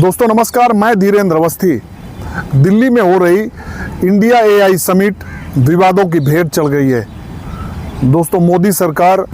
दोस्तों नमस्कार, मैं धीरेन्द्र अवस्थी। दिल्ली में हो रही इंडिया एआई समिट विवादों की भेंट चल गई है। दोस्तों मोदी सरकार,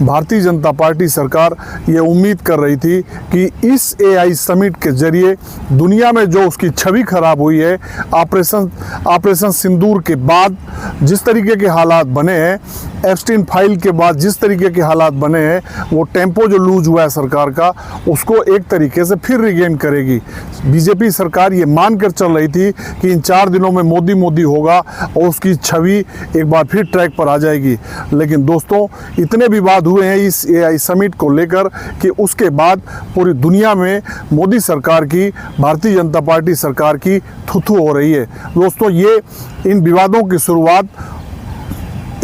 भारतीय जनता पार्टी सरकार ये उम्मीद कर रही थी कि इस एआई समिट के जरिए दुनिया में जो उसकी छवि खराब हुई है, ऑपरेशन सिंदूर के बाद जिस तरीके के हालात बने हैं, एप्स्टीन फाइल के बाद जिस तरीके के हालात बने हैं, वो टेम्पो जो लूज हुआ है सरकार का, उसको एक तरीके से फिर रिगेन करेगी। बीजेपी सरकार ये मान कर चल रही थी कि इन 4 दिनों में मोदी मोदी होगा और उसकी छवि एक बार फिर ट्रैक पर आ जाएगी। लेकिन दोस्तों इतने विवाद हुए हैं इस एआई समिट को लेकर कि उसके बाद पूरी दुनिया में मोदी सरकार की, भारतीय जनता पार्टी सरकार की थू-थू हो रही है। दोस्तों ये इन विवादों की शुरुआत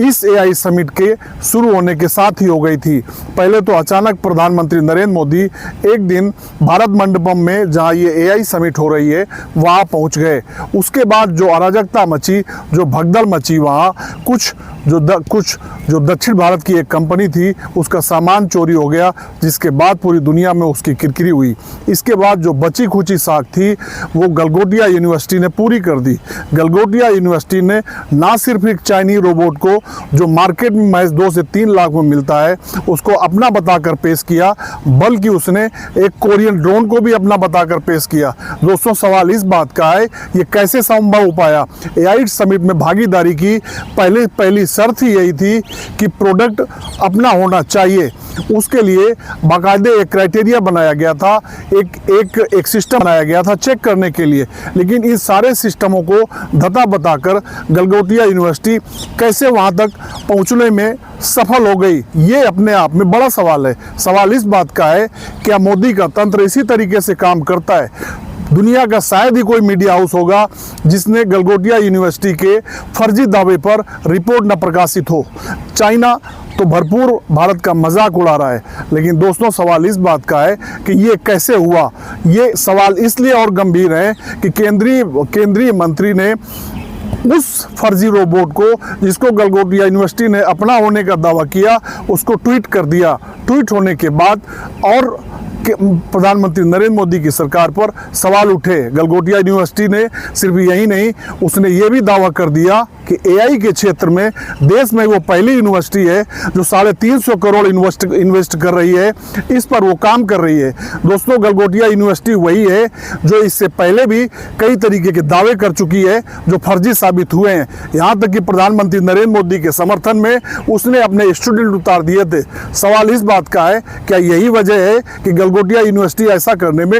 इस एआई समिट के शुरू होने के साथ ही हो गई थी। पहले तो अचानक प्रधानमंत्री नरेंद्र मोदी एक दिन भारत मंडपम में, जहां ये एआई समिट हो रही है, वहां पहुंच गए। उसके बाद जो अराजकता मची, जो भगदड़ मची, वहां कुछ जो दक्षिण भारत की एक कंपनी थी उसका सामान चोरी हो गया, जिसके बाद पूरी दुनिया में उसकी किरकिरी हुई। इसके बाद जो बची खुची साख थी वो गलगोटिया यूनिवर्सिटी ने पूरी कर दी। गलगोटिया यूनिवर्सिटी ने ना सिर्फ एक चाइनीज रोबोट को, जो मार्केट में महज 2 से 3 लाख में मिलता है, उसको अपना बताकर पेश किया, बल्कि उसने एक कोरियन ड्रोन को भी अपना बताकर पेश किया। दोस्तों सवाल इस बात का है, ये कैसे संभव हो पाया? एआई समिट में भागीदारी की पहली शर्त ही यही थी कि प्रोडक्ट अपना होना चाहिए। उसके लिए बाकायदे एक क्राइटेरिया बनाया गया था, एक सिस्टम बनाया गया था चेक करने के लिए। लेकिन इन सारे सिस्टमों को धता बताकर गलगोटिया यूनिवर्सिटी कैसे वहां तक पहुंचने में सफल हो गई, ये अपने आप में बड़ा सवाल है। सवाल इस बात का है, क्या मोदी का तंत्र इसी तरीके से काम करता है? दुनिया का शायद ही कोई मीडिया हाउस होगा जिसने गलगोटिया यूनिवर्सिटी के फर्जी दावे पर रिपोर्ट न प्रकाशित हो। चाइना तो भरपूर भारत का मजाक उड़ा रहा है। लेकिन दोस्तों सवाल इस बात का है कि ये कैसे हुआ? ये सवाल इसलिए और गंभीर है कि केंद्रीय मंत्री ने उस फर्जी रोबोट को, जिसको गलगोटिया यूनिवर्सिटी ने अपना होने का दावा किया, उसको ट्वीट कर दिया। ट्वीट होने के बाद और प्रधानमंत्री नरेंद्र मोदी की सरकार पर सवाल उठे। गलगोटिया यूनिवर्सिटी ने सिर्फ यही नहीं, उसने ये भी दावा कर दिया कि एआई के क्षेत्र में देश में वो पहली यूनिवर्सिटी है जो 350 करोड़ इन्वेस्ट कर रही है। इस पर वो काम कर रही है। दोस्तों गलगोटिया यूनिवर्सिटी वही है जो इससे पहले भी कई तरीके के दावे कर चुकी है जो फर्जी साबित हुए हैं। यहाँ तक कि प्रधानमंत्री नरेंद्र मोदी के समर्थन में उसने अपने स्टूडेंट उतार दिए थे। सवाल इस बात का है, क्या यही वजह है कि गलगोटिया यूनिवर्सिटी ऐसा करने में